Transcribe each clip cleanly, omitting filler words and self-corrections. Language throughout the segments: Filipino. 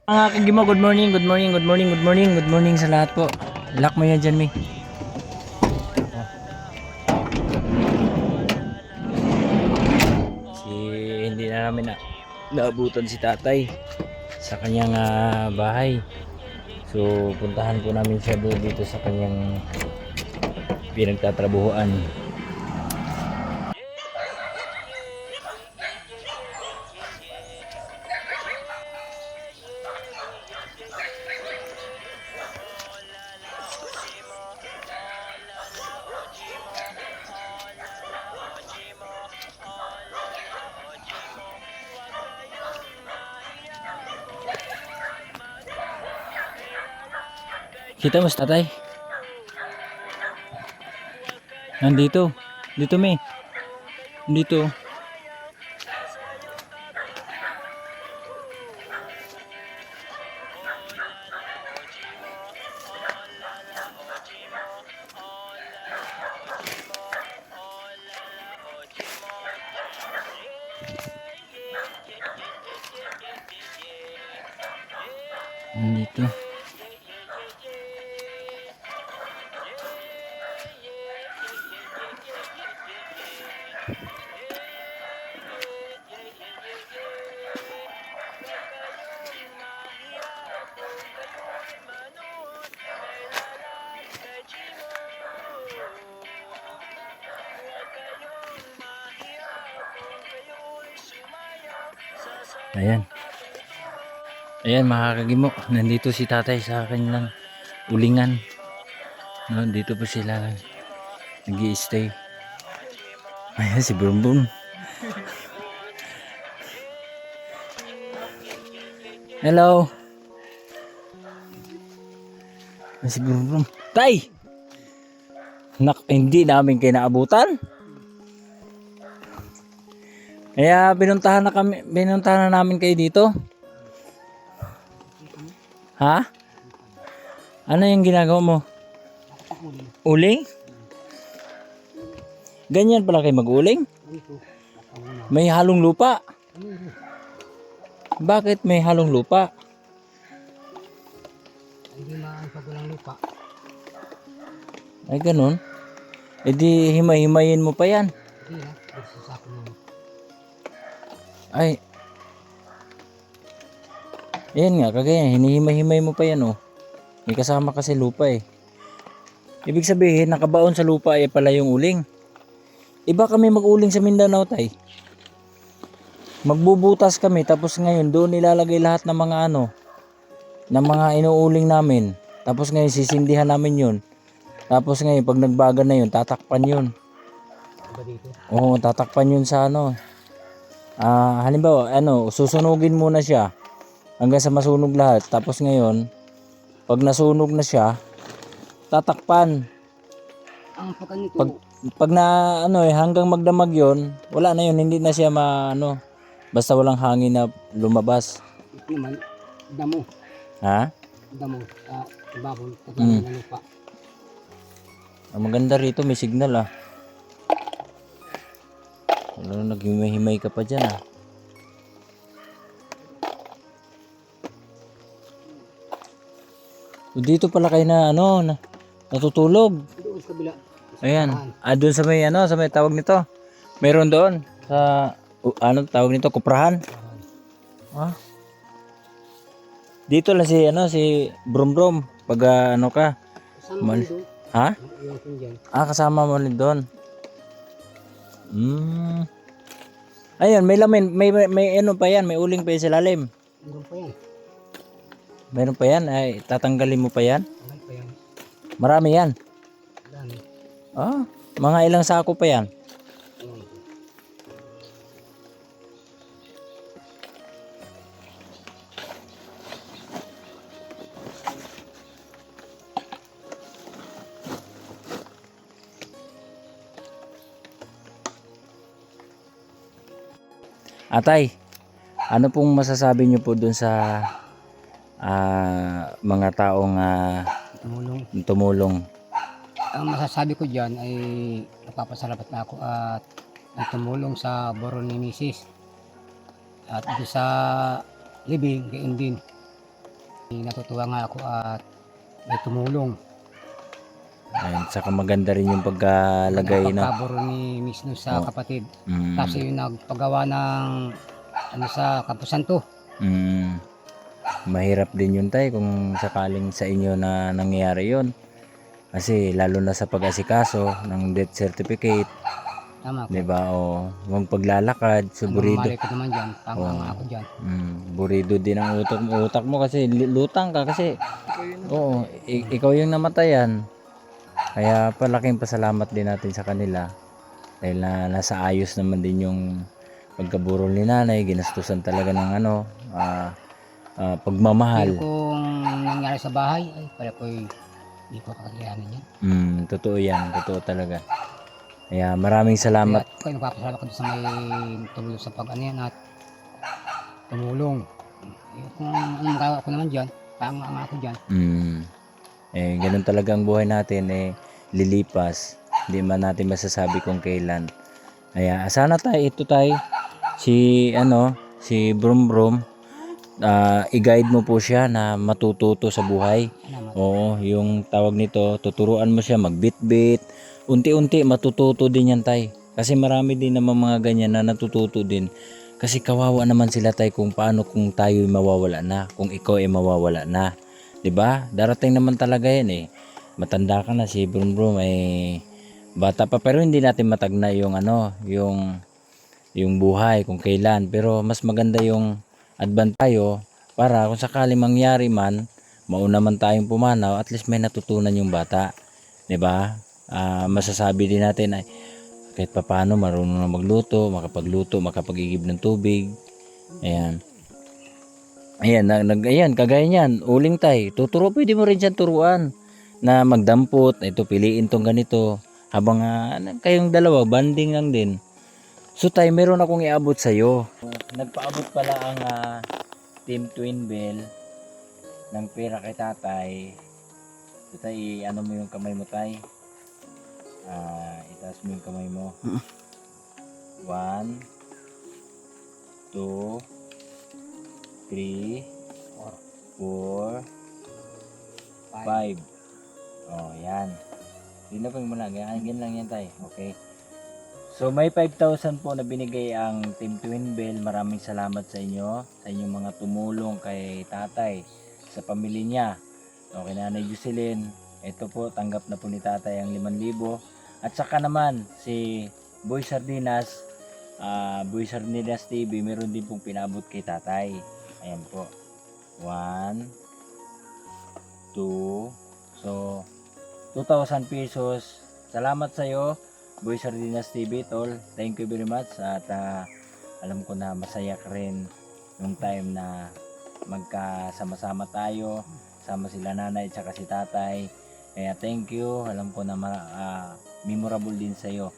Mga kagimo, good morning, good morning, good morning, good morning, good morning sa lahat po. Lock mo yan dyan, Mi. Hindi na namin naabutan si tatay sa kanyang bahay. So, puntahan po namin siya dito sa kanyang pinagtatrabuhuan. Kita mo si tatay? Nandito. Dito, Mi. Dito. Nandito. Ayan. Ayan mga kagimo, nandito si tatay sa kanilang ulingan. No, dito po sila nag-i-stay. Ayan si Bumbum. Hello. Ayan si Bumbum. Tay! Hindi namin kayo naabutan. Kaya pinuntahan na namin kayo dito. Ha? Ano yung ginagawa mo? Uling? Ganyan pala kayo mag-uling? May halong lupa. Bakit may halong lupa? Hindi makakapag walang lupa. Ay ganun. E di himay-himayin mo pa yan. Hindi na, gusto sa akin mo. Ay. Ayan nga, kagaya hinihimay-himay mo pa yan oh. May kasama kasi lupa eh. Ibig sabihin, nakabaon sa lupa ay pala yung uling. Iba kami mag-uling sa Mindanao, tay. Magbubutas kami tapos ngayon doon nilalagay lahat ng mga ng mga inuuling namin. Tapos ngayon sisindihan namin yun. Tapos ngayon pag nagbaga na yun, tatakpan yun. Ba dito? Oo, tatakpan yun sa halimbawa, susunugin muna siya hanggang sa masunog lahat. Tapos ngayon, pag nasunog na siya, tatakpan. Ang pagka nito, Pag na hanggang magdamag yon, wala na yun, hindi na siya basta walang hangin na lumabas. ito naman, damo. Ha? Damo, ibabon, pagkain ng lupa. Ang maganda rito, may signal Wala, naghimay-himay ka pa dyan Dito pala kayo natutulog. Doon sa kabila. Ayan. Doon sa may tawag nito. Meron doon sa tawag nito, kuprahan. Dito lang si Brum Brum pag ka. Kasama mo doon. Ha? Iwan ko dyan. Kasama mo rin doon. Ayun, may lamin, may pa yan, may uling pa yan sa lalim. Meron pa yan. Meron pa yan, ay tatanggalin mo pa yan. Meron pa yan. Marami yan. Dami. Mga ilang sako pa yan. Atay, ano pong masasabi niyo po dun sa mga taong tumulong? Ang masasabi ko dyan ay napapasalamat na ako at tumulong sa boron ni Mrs. At sa libing, gayon din. Natutuwa nga ako at may tumulong. Ayan, saka maganda rin yung pagkalagay na. Pagkaburo ni Misno sa Oh. kapatid. Mm, Kasi yung nagpagawa ng ano sa Campo Santo. mm, mahirap din yun tay kung sakaling sa inyo na nangyayari yun. Kasi lalo na sa pag-asikaso ng death certificate, Tama po. 'di ba? O yung paglalakad, so Ang burido. malay ko naman dyan. Tama nga ako dyan. Burido din ang utak mo kasi lutang ka kasi oo, ikaw yung namatayan. Kaya palaking pasalamat din natin sa kanila dahil nasa ayos naman din yung pagkaburol ni nanay, ginastusan talaga ng Pero pagmamahal. kung nangyari sa bahay, ay pala po hindi ko kakayanin yan. Totoo yan, totoo talaga. Kaya maraming salamat. Kaya kayo nagpapasalamat ko sa may tumulong sa pag-ano yan at tumulong. Kung anong magawa ko naman dyan, tama nga ako dyan. Ganun talaga ang buhay natin, lilipas. Hindi man natin masasabi kung kailan. Kaya sana ito si Brum Brum, i-guide mo po siya na matututo sa buhay. Salamat. Oo, yung tawag nito, tuturuan mo siya magbitbit. Unti-unti matututo din yan tay. Kasi marami din naman mga ganyan na natututo din. Kasi kawawa naman sila tay kung paano kung tayo mawawala na, kung ikaw ay mawawala na. 'Di ba? Darating naman talaga yan. Matanda ka na, si Brum Brum ay bata pa, pero hindi natin matagna yung buhay kung kailan. Pero mas maganda yung advance tayo para kung sakali mangyari man, mauna man tayong pumanaw, at least may natutunan yung bata. 'Di ba? Masasabi din natin ay kahit papaano marunong na magluto, makapag-igib ng tubig. Ayan. Ayan, kagaya niyan, uling tay. Pwede mo rin siyang turuan na magdampot. Ito, piliin tong ganito. Habang kayong dalawa, banding lang din. So tay, meron akong iabot sa'yo. Nagpaabot pala ang Team Twin Bell ng pera kay tatay. So tay, ano mo yung kamay mo tay? Itaas mo yung kamay mo. 1, 2, 3, 4, 5. Oh, yan. Dinapin mo lang. Ganyan lang yan tay. Okay. So may 5,000 po na binigay ang Team Twin Bell. Maraming salamat sa inyo. Sa inyong mga tumulong kay tatay. Sa pamilya niya. Okay, Nanay Jocelyn. Ito po, tanggap na po ni tatay ang 5,000. At saka naman, si Boy Sardinas TV, meron din pong pinabot kay tatay. Ayan po. 1, 2, so 2,000 pesos. Salamat sa iyo, Boy Sardinas TV, tol. Thank you very much. At alam ko na masaya ka rin nung time na magkasama-sama tayo. Sama sila nanay at saka si tatay. Kaya thank you. Alam ko na memorable din sa iyo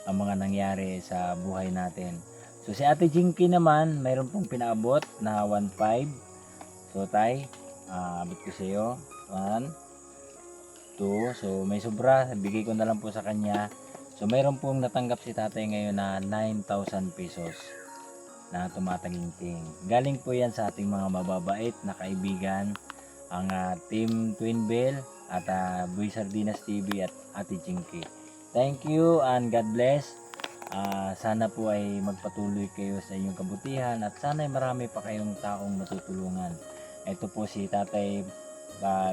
ang mga nangyari sa buhay natin. So si Ate Jinky naman, mayroon pong pinaabot na 1,500. So tay, abot ko sa iyo. 1, 2, so may sobra, bigay ko na lang po sa kanya. So mayroon pong natanggap si tatay ngayon na 9,000 pesos na tumataginting. Galing po yan sa ating mga mababait na kaibigan, ang Team Twin Bell at Boy Sardinas TV at Ate Jinky. Thank you and God bless. Sana po ay magpatuloy kayo sa inyong kabutihan at sana ay marami pa kayong taong matutulungan. Ito po si Tatay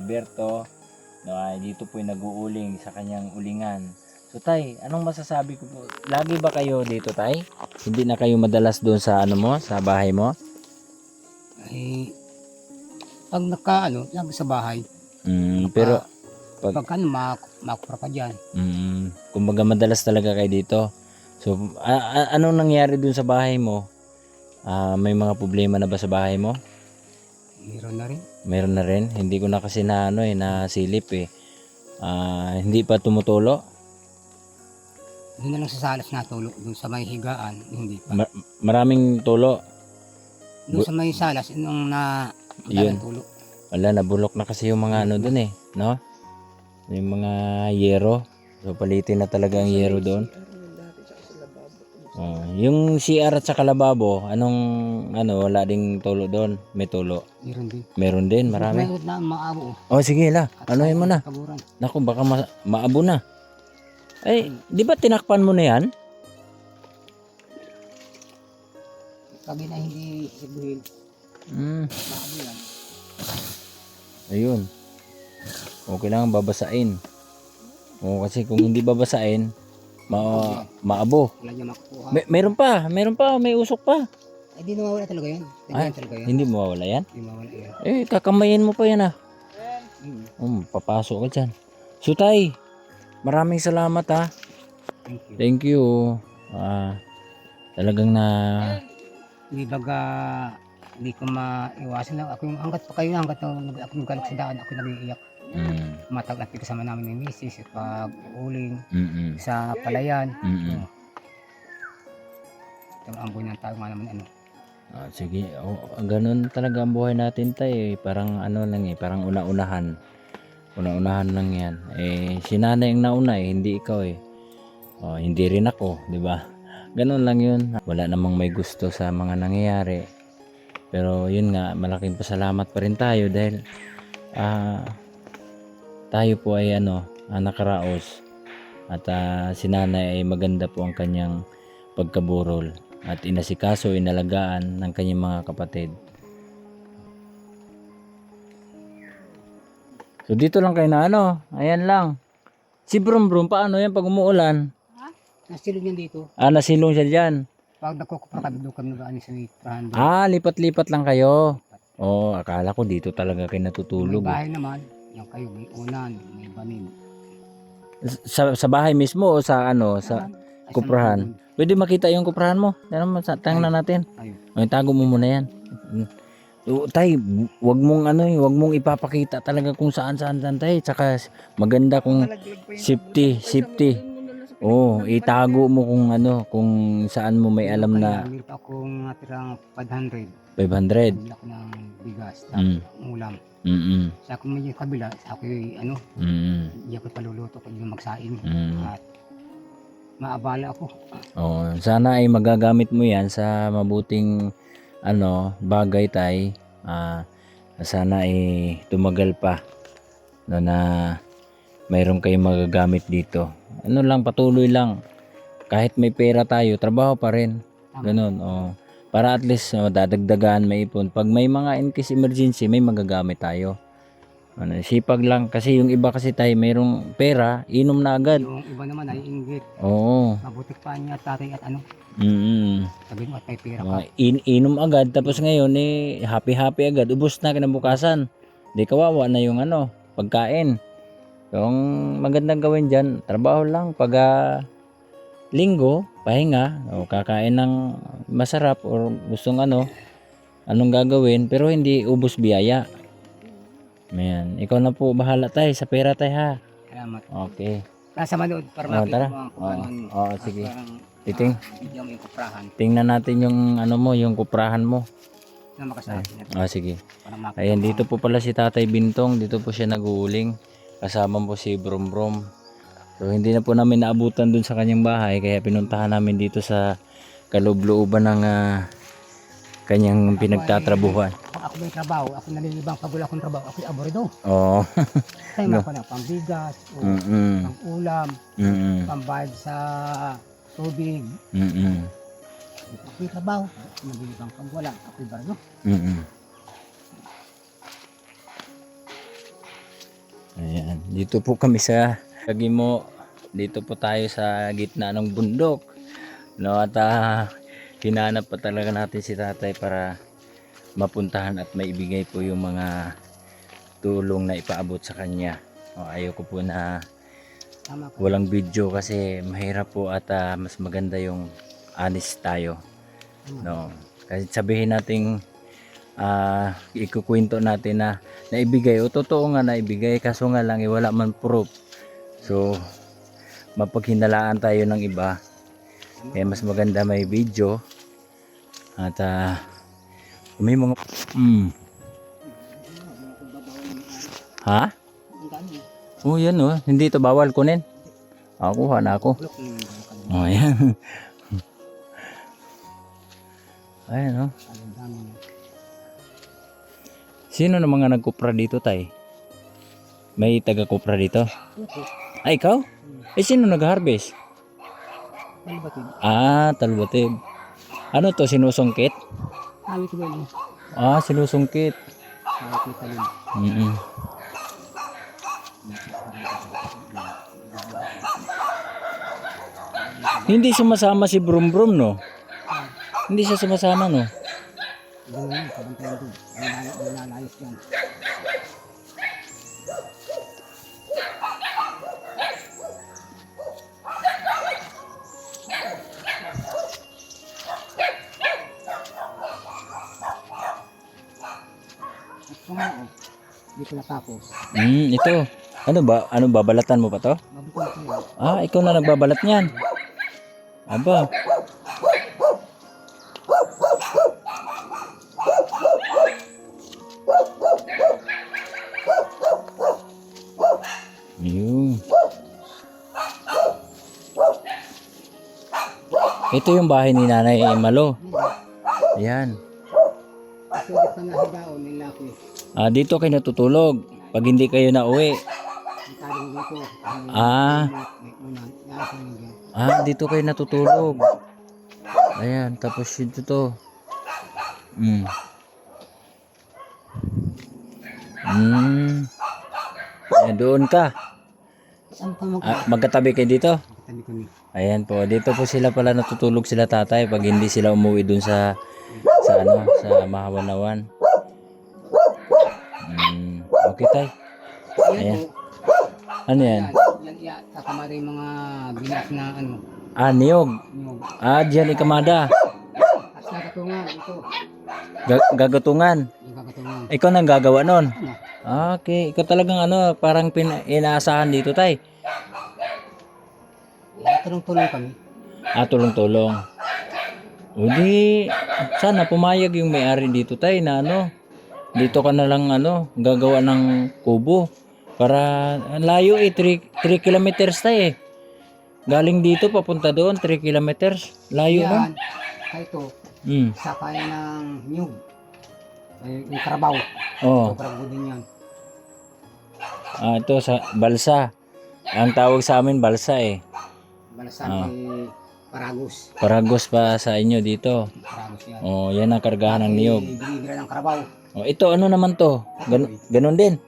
Berto, dito po ay nag-uuling sa kanyang ulingan. So tay, anong masasabi ko po? Lagi ba kayo dito tay? Hindi na kayo madalas doon sa sa bahay mo? Ay, pag lang sa bahay. Pero pagka makupra ka dyan. Kumbaga madalas talaga kayo dito. So, anong nangyari dun sa bahay mo? May mga problema na ba sa bahay mo? Meron na rin. Meron na rin. Hindi ko na kasi nasilip hindi pa tumutulo? Doon na lang sa salas natulo. Doon sa may higaan, hindi pa. Maraming tulo? Doon sa may salas, nung Yun. tulo. Wala, nabulok na kasi yung mga dun no? Yung mga yero. So, palitin na talaga ang yero doon. Oh, yung CR at saka lababo, anong wala ding tulo doon? May tulo. Meron din. Meron din, marami. Mayroon na maabo. Oh, sige la. Anuhin mo na. Kaburan. Naku, baka maabo na. Ay, di ba tinakpan mo na yan? Sabi na hindi sigbuhin. Maabo yan. Ayun. Okay lang babasain. O kasi kung hindi babasain, maabo. Wala niya makukuha. Meron pa, may usok pa. Ay, di nawawala talaga yan. Ay, Talaga yan. hindi mawawala yan? Hindi mawawala yan. Eh, kakamayin mo pa yan ah. Papasok ka dyan. So tay, maraming salamat ha. Thank you. Thank you. Talagang na... Hindi baga, hindi ko maiwasan na. Ako yung hanggat pa kayo, hanggat na ako nagkalak sa daan, ako nag-iiyak. Matag-lapit kasama namin ng misis, pag uling, sa palayan. Ito ang buhay ng tao nga naman ano. Sige, ganun talaga ang buhay natin tay. Parang lang parang una-unahan. Una-unahan lang yan. Si nanay ang nauna hindi ikaw hindi rin ako, di ba? Ganun lang yun. Wala namang may gusto sa mga nangyayari. Pero yun nga, malaking pasalamat pa rin tayo dahil tayo po ay nakaraos. At si nanay ay maganda po ang kanyang pagkaburol. At inasikaso, inalagaan ng kanyang mga kapatid. So dito lang kayo na ayan lang. Si Brum Brum, paano yan pag umuulan? Nasilog yan dito. Nasilong siya dyan. Pag nakukupra kami, doon kami nag-ano sa litrahan. Lipat-lipat lang kayo. Akala ko dito talaga kayo natutulog. May bahay naman. Yung kayo, may unan, may banin. Sa bahay mismo o sa sa kuprahan? Pwede makita yung kuprahan mo. Tingnan natin. Tago mo muna yan. Tay, wag mong wag mong ipapakita talaga kung saan tay. Tsaka maganda kung safety. Itago mo kung saan mo may alam na. Meron pa akong natirang 500. 500. Bili ako ng bigas, tapos ulam. Sa ako may kabila, sa ako hindi ako paluluto kung yung magsain. At maabala ako. Sana ay magagamit mo yan sa mabuting bagay tay. Sana ay tumagal pa na mayroon kayong magagamit dito. Patuloy lang. Kahit may pera tayo, trabaho pa rin. Ganun, para at least dadagdagan, may ipon. Pag may mga in case emergency, may magagamit tayo. Sipag lang. Kasi yung iba kasi tayo, mayroong pera, inom na agad. Yung iba naman ay inggit. Oo. Mabuti pa niya tatay at sabi mo at may pera ka. Inom agad. Tapos ngayon, happy agad. Ubus na kinabukasan. Di kawawa na yung pagkain. Yung magandang gawin dyan, trabaho lang. Pag linggo, pahinga, kakain ng masarap or gustong anong gagawin, pero hindi ubos biyaya. Ayan. Ikaw na po bahala tayo sa pera tayo ha. Salamat. Okay. Nasa manood para makita tara. mo ang kuprahan. Sige. Video mo yung kuprahan. Tingnan natin yung yung kuprahan mo. Na makasabi natin. Sige. Para makita Ayan, mo. dito po pala si Tatay Bintong. Dito po siya naguuling. Kasama po si Brum Brum. So hindi na po namin naabutan dun sa kanyang bahay. Kaya pinuntahan namin dito sa kaloob-looban ng kanyang pinagtatrabuhan. Ako may trabaho. Ako nalilibang pag wala akong trabaho. Ako'y aborido. Oo. Tayo ako ng pambigas, pang ulam, pambayad sa tubig. Ako'y trabaho. Ako nalilibang pag wala. Ako'y bardo. Ayan, dito po kami sa Kagimo. Dito po tayo sa gitna ng bundok. At hinanap pa talaga natin si tatay para mapuntahan at maibigay po yung mga tulong na ipaabot sa kanya. Ayoko po na walang video kasi mahirap po at mas maganda yung honest tayo. Kasi sabihin natin ikukwento natin na naibigay totoo nga naibigay kaso nga lang wala man proof, so mapaghinalaan tayo ng iba kaya mas maganda may video at may mga ha? Yan hindi ito bawal kunin. Kuha na ako. Ayan. Ayan, oh. Ang dami. Sino na mga nagkupra dito, tay? May taga-kupra dito? Ito. Ay, ikaw? Eh, sino nag-harvest? Ano ba ito? Ah, talbotib. Ano to, sinusungkit? Sabi ko ba yun? Ah, sinusungkit. Sabi ko talim. Mm. Hindi sumasama si Brum Brum, no? Hindi siya sumasama, no? Ganun yun, sabantayan doon. Nilalayos yan. Ito nga, oh. Dito natapos. Ito. Ano ba? Ano, babalatan mo pa to? Mabuti ko yun. Ah, ikaw na nagbabalat niyan. Aba. Yun. Ito yung bahay ni Nanay Malo. Ayan. Kasi di pa nahidaon nila ako eh. Ah, dito kayo natutulog. Pag hindi kayo nauwi. Ang taling dito. Ah. May unan. Nasa nila. Ah, dito kayo natutulog. Ayan, tapos ito to. Ayan, doon ka. Saan pa mag- Ah, magkatabi kayo dito? Tabi ko ni. Ayan po, dito po sila pala natutulog sila tatay pag hindi sila umuwi dun sa ano, sa Mahawanawan. Okay tay. Ayan. Ano yan? Yan yata kamari yung mga binak na ano. Ah, niyog. Yung Ah, diyan ikamada. at nagatungan ito. Gagatungan. Yung gagatungan. Ikaw nang gagawa nun. Ano? Ah, okay. Ikaw talagang ano, parang inaasahan dito tay. Tulong-tulong kami. Ah, tulong-tulong. O di, sana pumayag yung may-ari dito tay na ano. Dito ka na lang ano, gagawa ng kubo. Para ang layo 3 kilometers tay eh. Galing dito papunta doon 3 kilometers. Layo na. Yan. Kaya ito, Hmm. sakay ng nyug. Ay, yung karabaw. Oh. Ito, karabaw din yan. Ah, ito sa balsa. Ang tawag sa amin balsa eh. Balasan may paragos. Paragos pa sa inyo dito. Paragos yan. Oh, yan ang kargahan ng niyog. Binibira ng karabaw. Oh, ito ano naman to? Ganon din.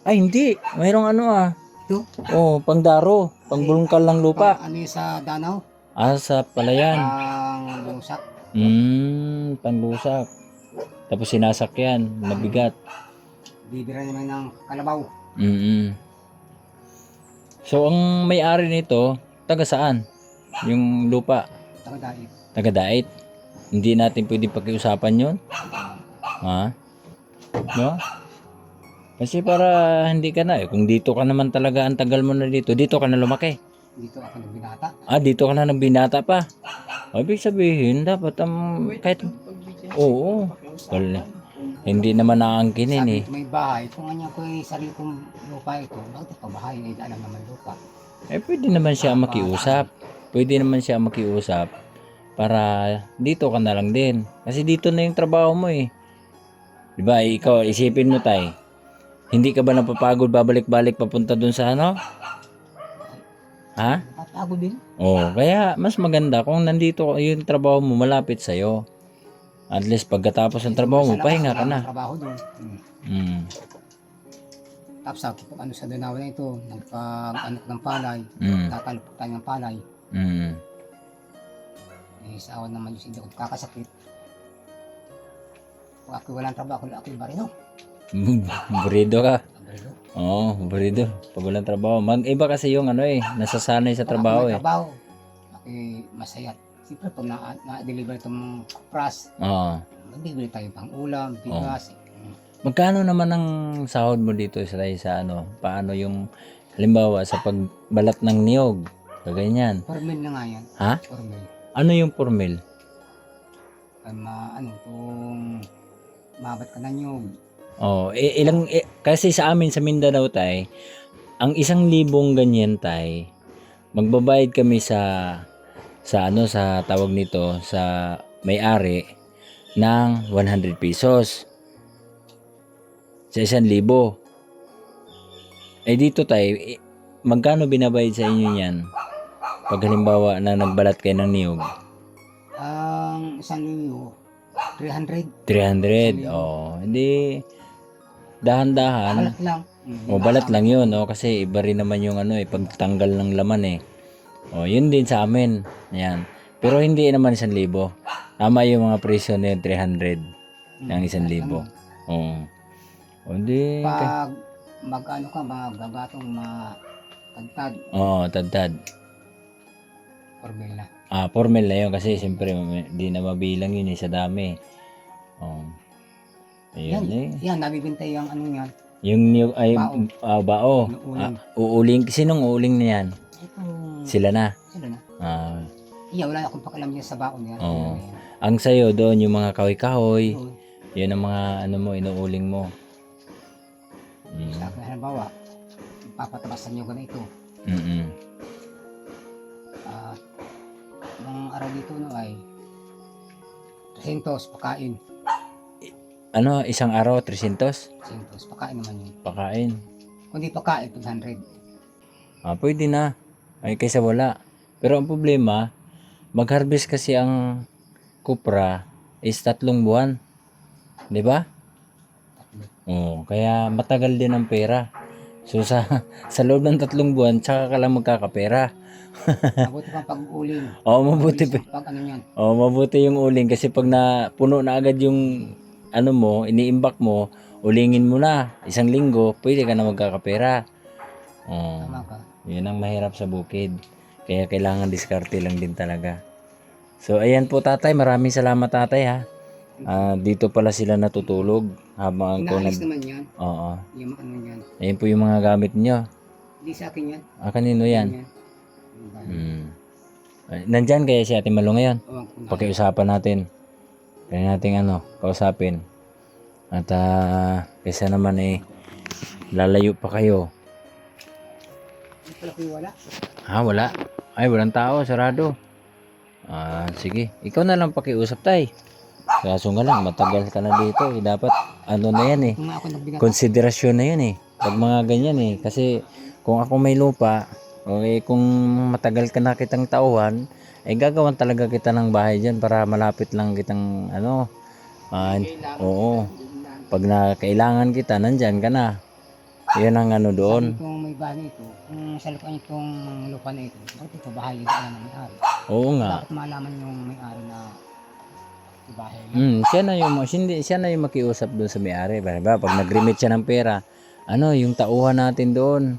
Ay, hindi. Mayroong ano ah. Ito, Oh, pangdaro. Pangbulungkal ng lupa. ano yung sa Danau? Ah, sa palayan. Ang lusak. Panlusak. Tapos sinasakyan. Mabigat. Bibira naman ng kalabaw. So, ang may-ari nito, taga saan? Yung lupa. Tagadait. Taga Dait. Hindi natin pwede pakiusapan yun. Ha? No? Kasi para hindi ka na eh. Kung dito ka naman talaga, ang tagal mo na dito, dito ka na lumaki. Dito ako nagbinata. Ah, dito ka na nang binata pa. Ibig sabihin, dapat kahit... Oo. Well, hindi naman naangkinin eh. Sabi ko may bahay. Kung ano ko yung sarili kong lupa ito, bakit pa bahay? Hindi alam naman lupa. Eh, pwede naman siya makiusap. Pwede naman siya makiusap para dito ka na lang din. Kasi dito na yung trabaho mo eh. Diba, ikaw, isipin mo tay. Hindi ka ba napapagod babalik-balik papunta dun sa ano? Ha? Patago din. Oh, kaya mas maganda kung nandito yung trabaho mo malapit sa'yo. At least pagkatapos ng trabaho mo, pahinga ka na. Trabaho doon. Tapos ako, ano sa Danawa na ito, nagpag-anak ng palay, tatalpok tayo ng palay. Eh, sa awan naman yung hindi ako kakasakit. Pag ako walang trabaho, ako yung barino. Burido ka. Barino. Oo, burido. Pag walang trabaho. Mag-iba kasi yung ano eh, nasasanay sa trabaho eh. Trabaho, ako masaya. Siyempre, pag na-deliver itong pras, Oo. magbibili tayo pang ulam, bigas. Magkano naman ang sahod mo dito sa ano? Paano yung halimbawa sa pagbalat ng niyog? Kaganyan. 4 mil na nga yan. Ha? 4 mil. Ano yung 4 mil? Kung mabat ka na nyug. Oh, kasi sa amin sa Mindanao tay, ang 1,000 ganyan tay, magbabayad kami sa ano sa tawag nito sa may-ari ng 100 pesos sa 1,000. Eh dito tayo, magkano binabayad sa inyo yan? Pag halimbawa na nagbalat kayo ng niyog, Ang 1,000, 300. 300. Oh, hindi dahan-dahan. Balat lang. O balat lang 'yun, no? Kasi iba rin naman yung pagtanggal ng laman eh. O, yun din sa amin. Yan. Pero hindi naman 1,000. Tama yung mga presyo na yun, 300 ng 1,000. Oo. O, hindi. Pag mag-ano ka, magagatong matagtad, Oo, tadtad. formula. Formal na yun kasi siyempre hindi na mabilang yun sa dami. Oh. Ayun eh. Yan, nabibintay yung ano yan. Yung niyog ay bao. Yung uling. Uuling. Sinong uuling na yan? Itong, Sila na. sila na. Yeah, Wala akong pakialam niya sa baon yan. Oo. Ang sayo doon yung mga kahoy-kahoy. Yun. Yun ang mga inuuling mo. Sa akin, halimbawa, papatabasan nyo ganito. Mm-mm. Nung araw dito no ay 300 pakain. Isang araw 300? 300 pakain naman yun. Pakain. Kung di pakain, 200. Pwede na. Ay kaysa wala. Pero ang problema, mag-harvest kasi ang kupra is 3 buwan. 'Di ba? Oo, kaya matagal din ang pera. So sa loob ng 3 buwan, tsaka ka lang magkakapera. Mabuti pang pag-uling. Mabuti pa. Pag ano yan. Mabuti yung uling kasi pag puno na agad yung mo, iniimbak mo, ulingin mo na 1 linggo, pwede ka na magkakapera. Tama ka. Yun ang mahirap sa bukid. Kaya kailangan diskarte lang din talaga. So ayan po tatay, maraming salamat tatay ha. Dito pala sila natutulog habang ako Inaalis naman yan. Oo. Yung ano yan. Ayan po yung mga gamit niyo. Hindi sa akin yan. Kanino yan? Nandyan kaya si Ate Malu ngayon? Pakiusapan natin. Kaya natin kausapin. At kaysa naman lalayo pa kayo. Hindi pala kayo wala. Wala. Ay, walang tao, sarado. Sige. Ikaw na lang pakiusap tay. Kaso nga lang, matagal ka na dito. Dapat, na yan Kung nga ako nagbigat. konsiderasyon na yan pag mga ganyan kasi kung ako may lupa, kung matagal ka na kitang tauhan, gagawan talaga kita ng bahay dyan para malapit lang kitang oo. Pag na kailangan kita, nandyan ka na. Yan ang doon. Sabi kong may bahay na ito, kung sa lupa itong lupa na ito, bakit ito bahay yung daan ng may-ari? Oo nga. Bakit malaman yung may-ari na ito bahay? Siya na yung makiusap doon sa may-ari. Diba? Pag nag-remit siya ng pera, yung tauhan natin doon,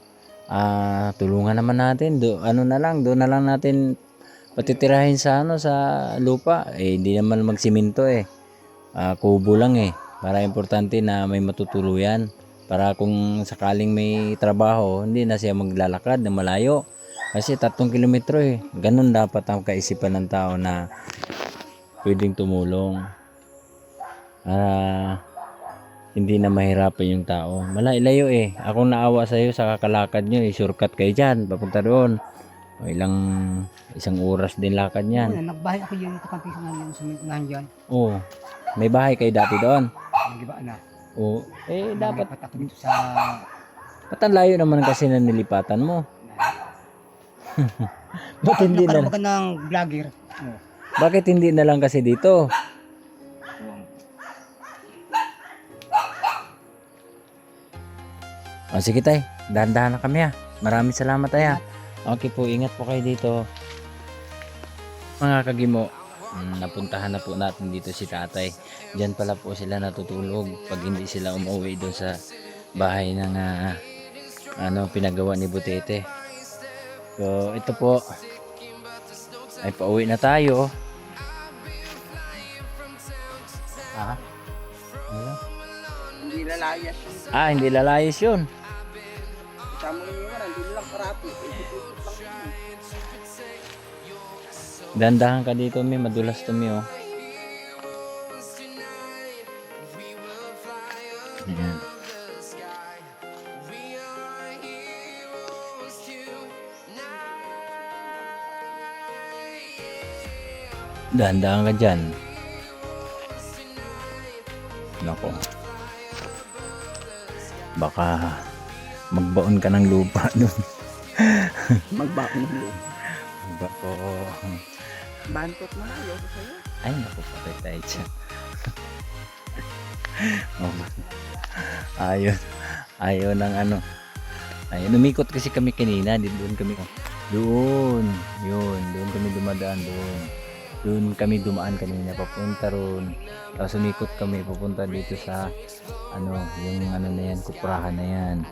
tulungan naman natin. Doon na lang natin patitirahin sa lupa. Hindi naman magsiminto kubo lang Para importante na may matutuluyan. Para kung sakaling may trabaho, hindi na siya maglalakad na malayo. Kasi 3 kilometro Ganun dapat ang kaisipan ng tao na pwedeng tumulong. Hindi na mahirapan yung tao. Malayo Akong naawa sa iyo sa kakalakad nyo shortcut kayo dyan, papunta doon. Isang oras din lakad yan. Nagbahay ako yung kakampisan namin sa unahan dyan. Oo. May bahay kayo dati doon? Nagiba na. Oo. Dapat. Nalipat ako dito sa... Ba't ang layo naman kasi na nilipatan mo? Ba't hindi na? Nakaroon ka ng vlogger. Bakit hindi na lang kasi dito? Sige tay, dahan-dahan na kami Maraming salamat tay Okay po, ingat po kayo dito. Mga kagimo, napuntahan na po natin dito si tatay. Diyan pala po sila natutulog pag hindi sila umuwi doon sa bahay ng pinagawa ni Butete. So ito po ay pauwi na tayo. Hindi lalayas. Hindi lalayas yun. Kasama nyo nga, hindi lang karati. Dandahan ka dito, madulas to Ayan. Dahan-dahan ka dyan. ko. Baka magbaon ka ng lupa doon. Magbaon ng lupa. Bako. Bantot mo na, ayaw ko sa'yo. Ay, naku, patay tayo dyan. Ayaw ng ano. Ayun, umikot kasi kami kanina. Doon kami dumadaan doon. Doon kami dumaan kanina papunta roon. Tapos umikot kami papunta dito sa ano, yung ano na yan, kuprahan na yan.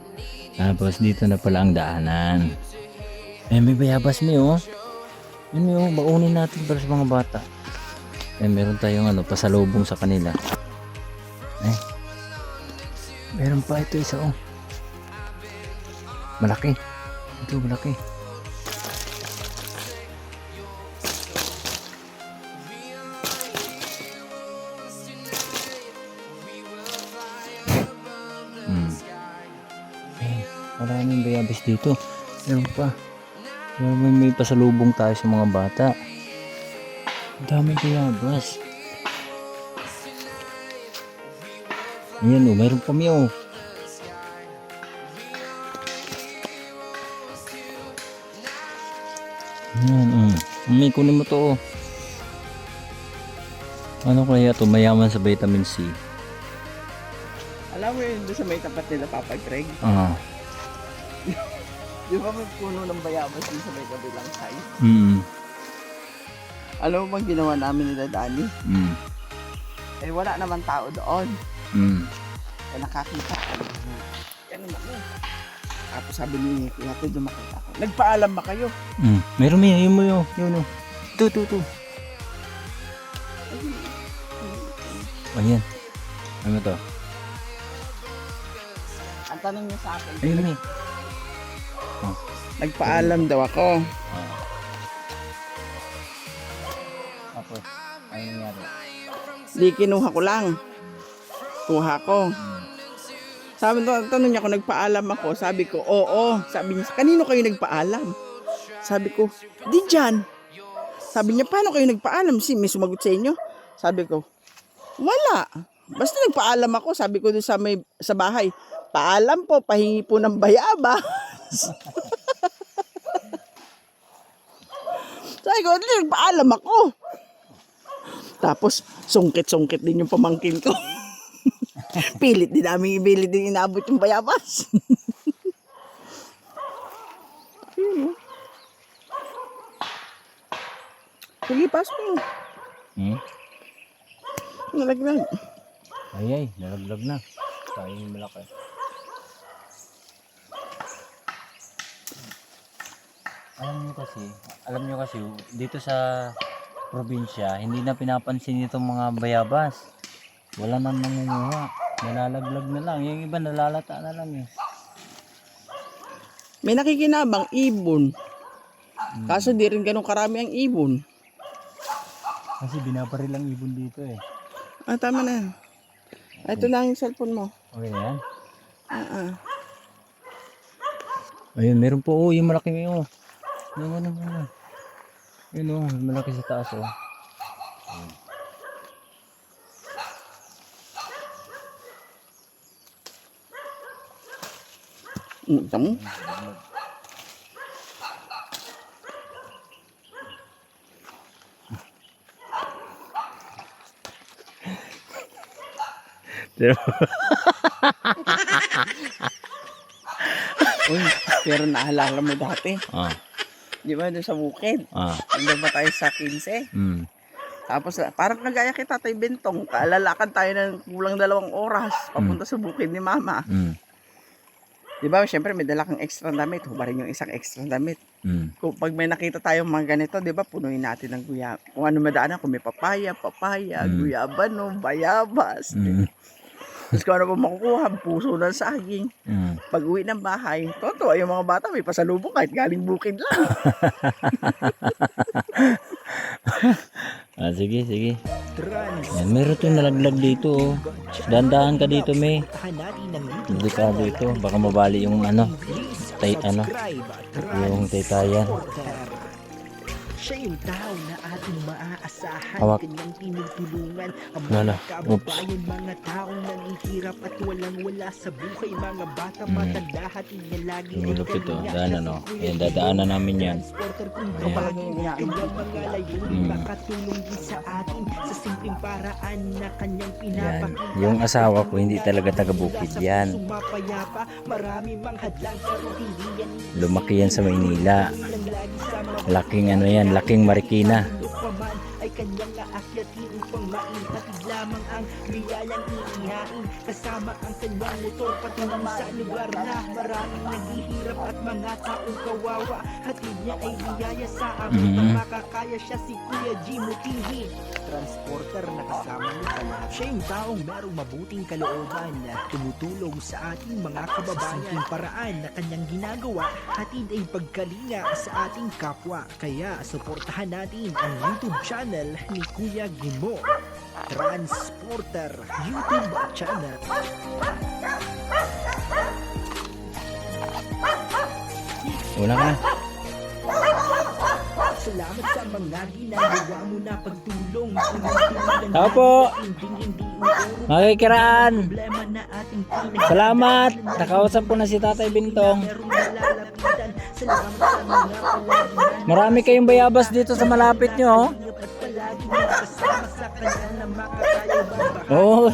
Tapos dito na pala ang daanan. May bayabas mi oh. Yun mi oh, baunin natin para sa mga bata. Meron tayong ano, pasalubong sa kanila. Meron pa ito isa oh. Malaki. Ito malaki. Maraming bayabas dito. Meron pa. May pasalubong tayo sa mga bata. Ang daming bayabas. Ayan oh, mayroon pa miyo. Ayan may kunin mo to oh. Ano kaya to? Mayaman sa vitamin C. Alam mo yun, doon sa may tapat nila, Papa Greg. Di ba may puno ng bayabas doon sa may kabilang side? Alam mo bang ginawa namin nila Dani? Eh wala naman tao doon. Eh nakakita ko. Yan naman eh. Tapos sabi ni Kuya Ted, makita ko. Nagpaalam ba kayo? Meron may, yun mo yun. Yun oh. Ito. Ayan. Ano to? Ang tanong niya sa akin. Ayun eh. Nagpaalam daw ako. Tapos, ano nangyari? Di kinuha ko lang. Kuha ko. Sabi ko, tanong niya kung nagpaalam ako. Sabi ko, oo. Sabi niya, kanino kayo nagpaalam? Sabi ko, di dyan. Sabi niya, paano kayo nagpaalam? May sumagot sa inyo? Sabi ko, wala. Basta nagpaalam ako. Sabi ko doon sa bahay, paalam po, pahingi po ng bayabas. Sabi ko, nagpaalam ako. Tapos, sungkit-sungkit din yung pamangkin ko. Pilit din namin inaabot yung bayabas. Ayun, oh. Sige, pasok mo. Nalaglag. Ay, nalaglag na. Tayo yung malaki. Alam nyo kasi, dito sa probinsya, hindi na pinapansin itong mga bayabas. Wala nang nangunguha. Nalalaglag na lang. Yung iba nalalata na lang eh. May nakikinabang ibon. Kaso di rin ganun karami ang ibon. Kasi binabaril ang ibon dito eh. Ah, tama na. Ito na yung cellphone mo. Okay na yan? Ah. Ayun, meron po. Oh, yung malaki mo. Ano. Yun oh, malaki sa taas oh. Tamo? Uy, pero naalala mo dati. Di ba doon sa bukid? Nandun ba tayo sa 15? Tapos parang nagaya kita Tatay Bentong. Kaalalakan tayo ng kulang 2 oras papunta sa bukid ni Mama. Di ba, syempre may dala kang extra damit. Hubarin yung isang extra damit. Kung pag may nakita tayong mga ganito, di ba, punuin natin ng guyaba. Kung ano madaanan, kung may papaya, guyabano, bayabas. Tapos kung ano pa makukuha, puso ng saging. Pag uwi ng bahay, totoo, yung mga bata may pasalubong kahit galing bukid lang. Sige. Yan, meron itong nalaglag dito oh. Dandahan ka dito may. Delikado ito. Baka mabali yung yung taytayan. Siya yung tao na ating maaasahan, Hawak. kanyang tinutulungan ang Lala. mga kababayan, mga taong nanghihirap at walang wala sa buhay, mga bata, matanda, hatid niya lagi ang Malupit to. kalinga. Daanan no. Ayan, dadaanan namin yan. Transporter kung Ayan. tawagin, kanyang mga layunin, Mm. makatulong din sa atin sa simpleng paraan na kanyang Yan. pinapakita. Yung asawa ko hindi talaga taga-bukid yan. Sumapayapa, marami mang hadlang pero hindi yan Lumaki yan sa Maynila. Laking ano yan, laking Marikina. paman ay kanyang aakyatin upang maihatid lamang ang biyayang iihain kasama ang kanyang motor patungo sa lugar na maraming naghihirap at mga taong kawawa. Hatid niya ay biyaya sa amin na makakaya siya, si Kuya G Mutihi. Transporter na kasama niya pala. Siya yung taong merong mabuting kalooban na tumutulong sa ating mga kababayan. Simpleng paraan na kanyang ginagawa, hatid ay pagkalinga sa ating kapwa. Kaya suportahan natin ang YouTube channel ni Kuya Gimo, Transporter YouTube channel. Una ka na. Salamat sa mga ginagawa mo na pagtulong. Tao po. Makikiraan. Problema na ating Salamat. Nakausap ko na si Tatay Bintong. merong nalalapitan. Salamat sa mga palagi Marami kayong bayabas dito sa malapit nyo. Oh. at palagi na kasama sa kanya na makakaya babahagi. Oo.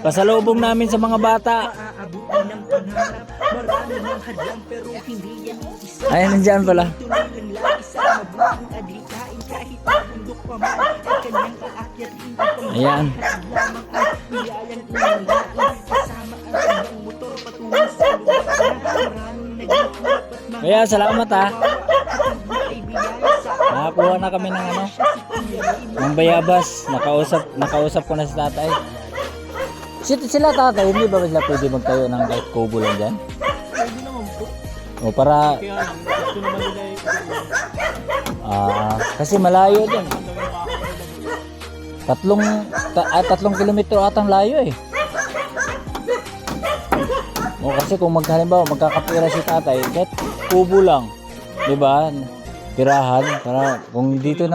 Pasalubong namin sa mga bata. Maaabutin ng pangarap. Marami ng hadlang pero hindi yan isa. Ay, nandyan pala. Tuloy lang lagi sa mabuting adhikain kahit na bundok pa man ay kanyang aakyatin upang Ayan. lamang ang biyayang inihain kasama ang kanyang motor patungo sa lugar na maraming naghihirap at mga Kaya salamat ha. hatid niya ay biyaya sa Nakakuha na kami ng ano, ng bayabas. Nakausap ko na si Tatay. Sila Tatay, hindi ba sila pwede magtayo ng kahit kubo lang dyan? O para kasi malayo din. 3 kilometro atang layo eh. O kasi kung halimbawa magkakapira si Tatay, kahit kubo lang, 'di ba? Tirahan para kung dito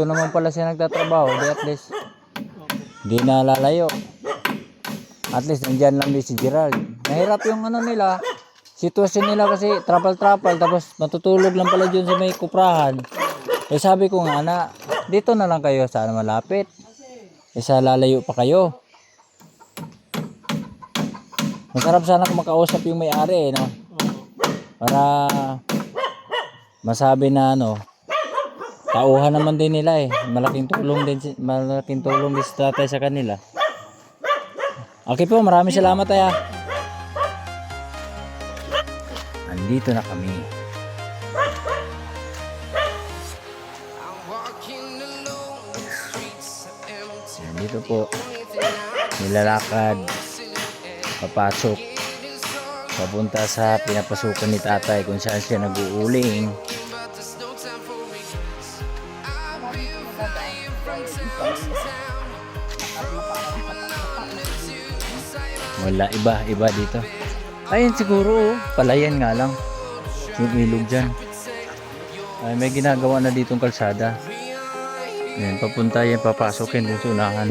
naman pala siya nagtatrabaho, di at least hindi na lalayo. At least nandiyan lang din si Gerald. Nahirap yung ano nila, sitwasyon nila kasi trapal-trapal tapos matutulog lang pala dyan sa may kuprahan. Eh sabi ko nga na, dito na lang kayo sana malapit. Eh sa lalayo pa kayo. Masarap sana kung makausap yung may-ari no? Para masabi na ano, tauhan naman din nila eh. Malaking tulong din si Tatay sa kanila. Okay po, maraming salamat tayo. Andito na kami. Andito po. Nilalakad. Papasok. Papunta sa pinapasukan ni Tatay kung saan siya nag-uuling. Wala, iba dito. Ayun siguro, palayan nga lang. Yung ilog dyan. Ay, may ginagawa na ditong kalsada. Ayan, papunta yan, papasok yan dun sa unahan.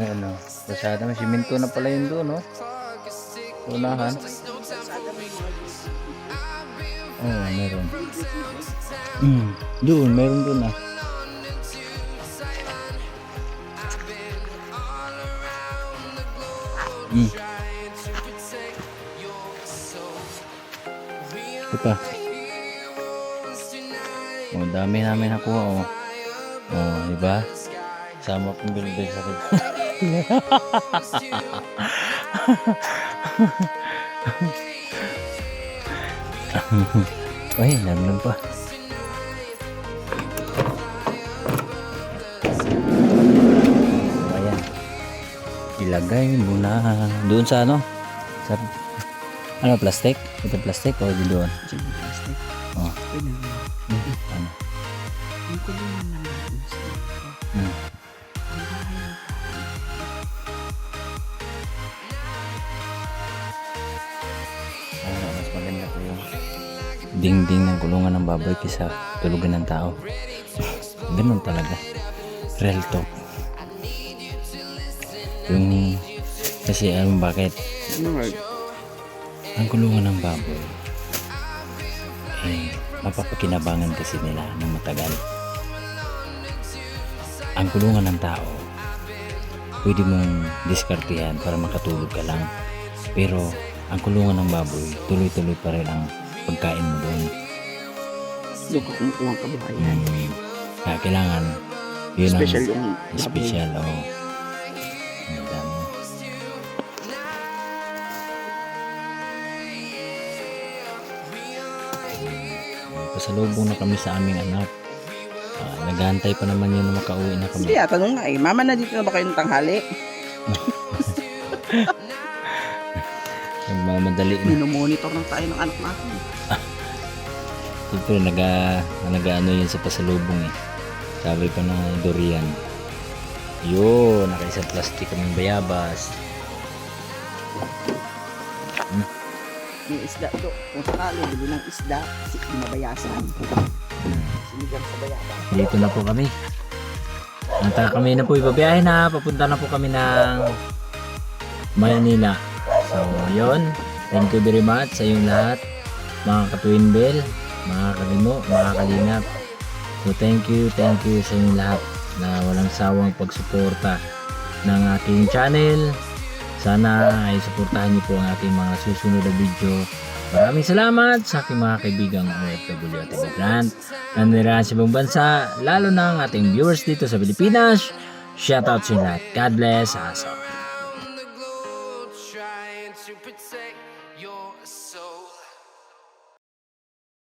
Ayan o, pasada may siminto na pala yun doon, no? Unahan. Oh, meron. Doon, meron doon ah. Ito pa. Oh, dami namin nakuha, oh. Oh, diba? Sama kong bilbil sa kanya. Ay, naman pa. Ilagay mo na doon sa ano? Sa ano, plastic? Ito plastic o di doon? Diyan yung plastic. Oh. Pwede na. Ano? Yung kulungan lang natin sa Hmm. ang bahay ng Mas maganda po yung dingding ng kulungan ng baboy kaysa tulugan ng tao. Ganun talaga. Real talk. Yung kasi alam mo bakit? Ang kulungan ng baboy mapapakinabangan kasi nila ng matagal. Ang kulungan ng tao pwede mong diskartihan para makatulog ka lang, pero ang kulungan ng baboy tuloy-tuloy pa rin ang pagkain mo doon. Doon ka kumukuha ang kabuhayan. Kaya kailangan yun Special ang yung baboy. special. Ang dami. Pasalubong na kami sa aming anak. Nag-aantay pa naman yun na makauwi na kami. Hindi, tanong nga mama, na dito na ba kayo ng tanghali? Nagmamadali na. Minomonitor lang tayo ng anak natin. Siyempre, nag-ano yun sa pasalubong eh. Sabi pa na durian. Yun, nakaisang plastic kaming bayabas. Yung isda do, kung sakali, bili ng isda, kasi mabayasan. Sinigang sa bayabas. Dito na po kami. Kami na po ibabiyahe na. Papunta na po kami ng Maynila. So, yun. Thank you very much sa inyong lahat. Mga ka-Twin Bell, mga kalimo, mga kalingap. So, thank you sa inyong lahat na walang sawang pagsuporta ng aking channel. Sana ay suportahan niyo po ang aking mga susunod na video. Maraming salamat sa aking mga kaibigang OFW at immigrant na nirahan sa ibang bansa, lalo na ang ating viewers dito sa Pilipinas. Shoutout sa inyo lahat. God bless us all. Trying to protect your soul.